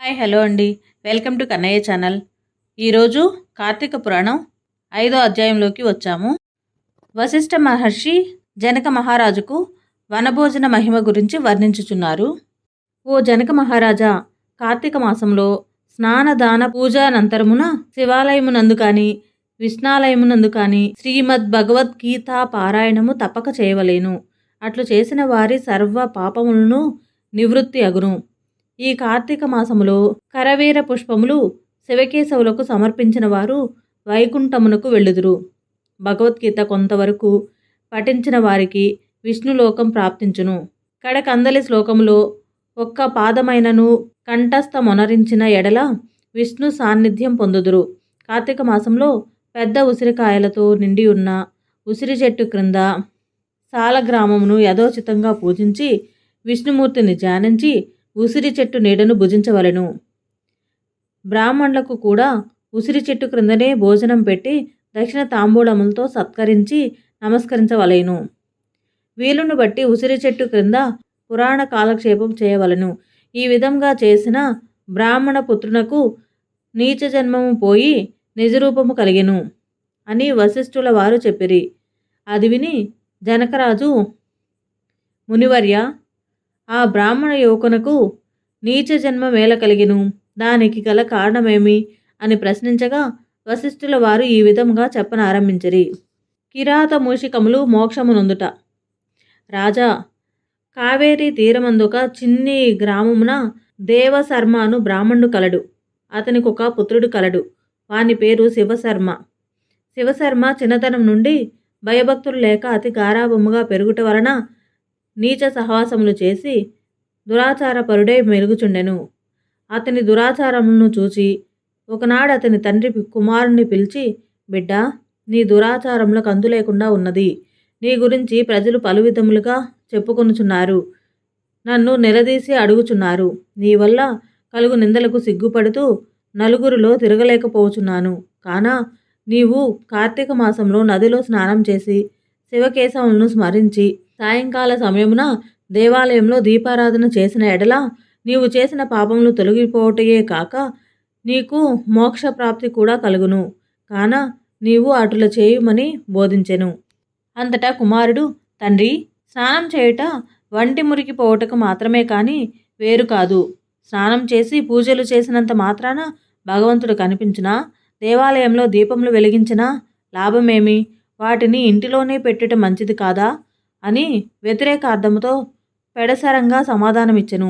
Hi hello అండి. Welcome to Kannayya channel. ఈరోజు కార్తీక పురాణం 5వ అధ్యాయంలోకి వచ్చాము. వశిష్ఠ మహర్షి జనక మహారాజుకు వనభోజన మహిమ గురించి వర్ణించుచున్నారు. ఓ జనక మహారాజా, కార్తీక మాసంలో స్నానదాన పూజానంతరమున శివాలయమునందు కాని విష్ణాలయమునందు కాని శ్రీమద్ భగవద్గీత పారాయణము తప్పక చేయవలేను. అట్లు చేసిన వారి సర్వ పాపములను నివృత్తి అగును. ఈ కార్తీక మాసములో కరవీర పుష్పములు శివకేశవులకు సమర్పించిన వారు వైకుంఠమునకు వెళ్ళుదురు. భగవద్గీత కొంతవరకు పఠించిన వారికి విష్ణులోకం ప్రాప్తించును. కడకందలి శ్లోకములో ఒక్క పాదమైనను కంఠస్థమొనరించిన ఎడల విష్ణు సాన్నిధ్యం పొందుదురు. కార్తీక మాసంలో పెద్ద ఉసిరికాయలతో నిండి ఉన్న ఉసిరి చెట్టు క్రింద సాలగ్రామమును యథోచితంగా పూజించి విష్ణుమూర్తిని ధ్యానించి ఉసిరి చెట్టు నీడను భుజించవలెను. బ్రాహ్మణులకు కూడా ఉసిరి చెట్టు క్రిందనే భోజనం పెట్టి దక్షిణ తాంబూలములతో సత్కరించి నమస్కరించవలెను. వీలును బట్టి ఉసిరి చెట్టు క్రింద పురాణ కాలక్షేపం చేయవలెను. ఈ విధంగా చేసిన బ్రాహ్మణ పుత్రునకు నీచ జన్మము పోయి నిజరూపము కలిగెను అని వశిష్ఠుల వారు చెప్పిరి. అది విని జనకరాజు, మునివర్య, ఆ బ్రాహ్మణ యువకునకు నీచ జన్మ మేల కలిగెను, దానికి గల కారణమేమి అని ప్రశ్నించగా వశిష్ఠుల వారు ఈ విధంగా చెప్పనారంభించిరి. కిరాత మూషికములు మోక్షమునొందుట. రాజా, కావేరీ తీరమందొక చిన్ని గ్రామమున దేవశర్మ అను బ్రాహ్మణుడు కలడు. అతనికి ఒక పుత్రుడు కలడు. వాని పేరు శివశర్మ. శివశర్మ చిన్నతనం నుండి భయభక్తులు లేక అతి గారాభముగా పెరుగుట వలన నీచ సహవాసములు చేసి దురాచారపరుడై మెరుగుచుండెను. అతని దురాచారములను చూచి ఒకనాడు అతని తండ్రి కుమారుణ్ణి పిలిచి, బిడ్డా, నీ దురాచారములకు అంతు లేకుండా ఉన్నది. నీ గురించి ప్రజలు పలు విధములుగా చెప్పుకొనుచున్నారు. నన్ను నిలదీసి అడుగుచున్నారు. నీ వల్ల కలుగు నిందలకు సిగ్గుపడుతూ నలుగురిలో తిరగలేకపోచున్నాను. కాన నీవు కార్తీక మాసంలో నదిలో స్నానం చేసి శివకేశవులను స్మరించి సాయంకాల సమయమున దేవాలయంలో దీపారాధన చేసిన ఎడల నీవు చేసిన పాపములు తొలగిపోవటయే కాక నీకు మోక్షప్రాప్తి కూడా కలుగును. కాన నీవు అటుల చేయుమని బోధించెను. అంతటా కుమారుడు, తండ్రి, స్నానం చేయుట వంటి మురికి పోవటకు మాత్రమే కానీ వేరు కాదు. స్నానం చేసి పూజలు చేసినంత మాత్రాన భగవంతుడు కనిపించునా? దేవాలయంలో దీపములు వెలిగించినా లాభమేమి? వాటిని ఇంటిలోనే పెట్టుట మంచిది కాదా అని వ్యతిరేకార్థముతో పెడసరంగా సమాధానమిచ్చెను.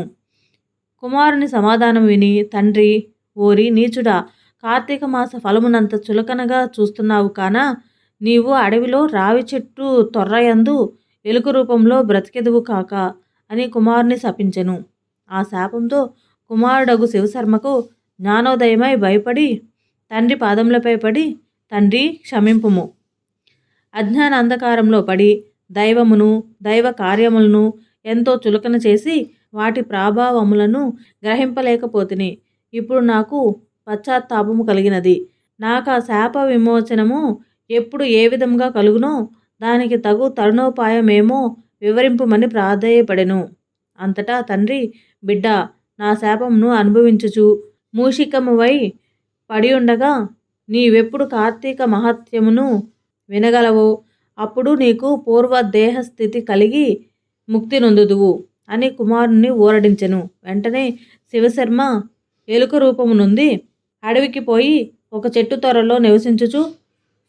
కుమారుని సమాధానం విని తండ్రి, ఓరి నీచుడా, కార్తీక మాస ఫలమునంత చులకనగా చూస్తున్నావు కాన నీవు అడవిలో రావి చెట్టు తొర్రయందు ఎలుక రూపంలో బ్రతికెదువు కాక అని కుమారుని శపించెను. ఆ శాపంతో కుమారుడగు శివశర్మకు జ్ఞానోదయమై భయపడి తండ్రి పాదములపై పడి, తండ్రి, క్షమింపుము. అజ్ఞాన అంధకారంలో పడి దైవమును దైవ కార్యములను ఎంతో చులకన చేసి వాటి ప్రభావములను గ్రహింపలేకపోతిని. ఇప్పుడు నాకు పశ్చాత్తాపము కలిగినది. నాకు ఆ శాప విమోచనము ఎప్పుడు ఏ విధంగా కలుగునో దానికి తగు తరుణోపాయమేమో వివరింపుమని ప్రాధేయపడెను. అంతటా తండ్రి, బిడ్డ, నా శాపమును అనుభవించుచు మూషికమువై పడి ఉండగా నీవెప్పుడు కార్తీక మహత్యమును వినగలవో అప్పుడు నీకు పూర్వ దేహస్థితి కలిగి ముక్తి నొందుదువు అని కుమారుని ఊరడించెను. వెంటనే శివశర్మ ఎలుక రూపము నుండి అడవికి పోయి ఒక చెట్టు త్వరలో నివసించుచు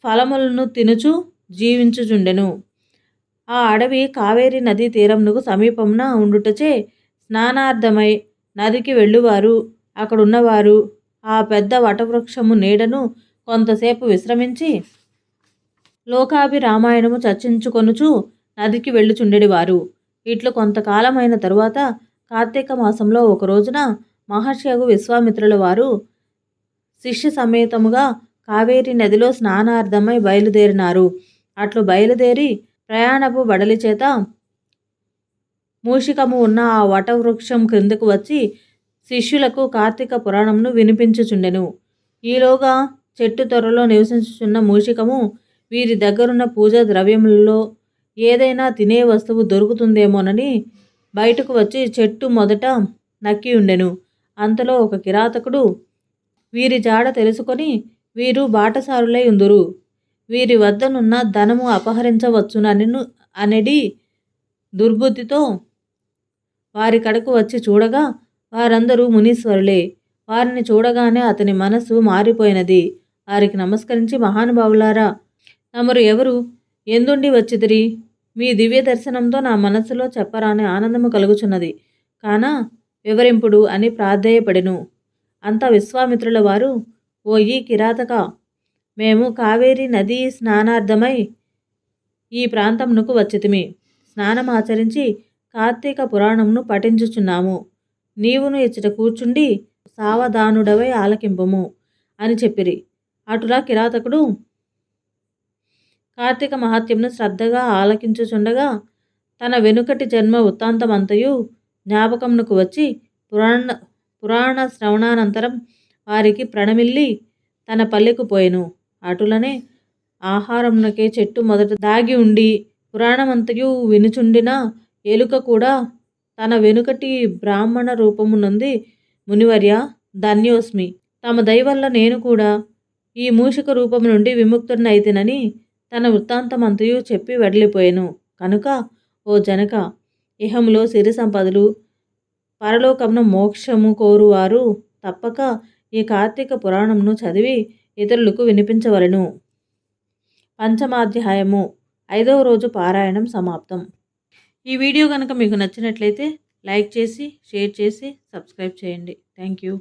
ఫలములను తినుచు జీవించుచుండెను. ఆ అడవి కావేరీ నదీ తీరమునకు సమీపమున ఉండుటచే స్నానార్థమై నదికి వెళ్ళువారు అక్కడున్నవారు ఆ పెద్ద వటవృక్షము నీడను కొంతసేపు విశ్రమించి లోకాభిరామాయణము చర్చించుకొనుచు నదికి వెళ్ళుచుండెడివారు. ఇట్లు కొంతకాలమైన తరువాత కార్తీక మాసంలో ఒక రోజున మహర్షియగు విశ్వామిత్రుల వారు శిష్య సమేతముగా కావేరీ నదిలో స్నానార్థమై బయలుదేరినారు. అట్లు బయలుదేరి ప్రయాణపు బడలి చేత మూషికము ఉన్న ఆ వటవృక్షం క్రిందకు వచ్చి శిష్యులకు కార్తీక పురాణమును వినిపించుచుండెను. ఈలోగా చెట్టు త్వరలో నివసించుచున్న మూషికము వీరి దగ్గరున్న పూజా ద్రవ్యములలో ఏదైనా తినే వస్తువు దొరుకుతుందేమోనని బయటకు వచ్చి చెట్టు మొదట నక్కి ఉండెను. అంతలో ఒక కిరాతకుడు, వీరి జాడ తెలుసుకొని వీరు బాటసారులై ఉందురు, వీరి వద్దనున్న ధనము అపహరించవచ్చునను అనెడి దుర్బుద్ధితో వారి కడకు వచ్చి చూడగా వారందరూ మునీశ్వరులే. వారిని చూడగానే అతని మనసు మారిపోయినది. వారికి నమస్కరించి, మహానుభావులారా, తమరు ఎవరు, ఎందుండి వచ్చిదిరి? మీ దివ్య దర్శనంతో నా మనస్సులో చెప్పరాని ఆనందము కలుగుచున్నది, కాన వివరింపుడు అని ప్రాధేయపడెను. అంత విశ్వామిత్రుల వారు, ఓయి కిరాతక, మేము కావేరీ నదీ స్నానార్థమై ఈ ప్రాంతమునకు వచ్చితిమి. స్నానమాచరించి కార్తీక పురాణమును పఠించుచున్నాము. నీవును ఇచ్చట కూర్చుండి సావధానుడవై ఆలకింపుము అని చెప్పిరి. అటులా కిరాతకుడు కార్తీక మహాత్మ్యమును శ్రద్ధగా ఆలకించుచుండగా తన వెనుకటి జన్మ వృత్తాంతమంతయు జ్ఞాపకమునకు వచ్చి పురాణ శ్రవణానంతరం వారికి ప్రణమిల్లి తన పల్లెకు పోయెను. అటులనే ఆహారమునకే చెట్టు మొదట దాగి ఉండి పురాణమంతయు వినుచుండిన ఎలుక కూడా తన వెనుకటి బ్రాహ్మణ రూపమునంది, మునివర్య ధన్యోస్మి, తమ దయవల్ల నేను కూడా ఈ మూషిక రూపము నుండి విముక్తుడనైతినని తన వృత్తాంతమంతయు చెప్పి వెడలిపోయెను. కనుక ఓ జనక, ఇహములో సిరి సంపదలు, పరలోకమున మోక్షము కోరువారు తప్పక ఈ కార్తీక పురాణమును చదివి ఇతరులకు వినిపించవలెను. పంచమాధ్యాయము 5వ రోజు పారాయణం సమాప్తం. ఈ వీడియో కనుక మీకు నచ్చినట్లయితే లైక్ చేసి, షేర్ చేసి, సబ్స్క్రైబ్ చేయండి. Thank you.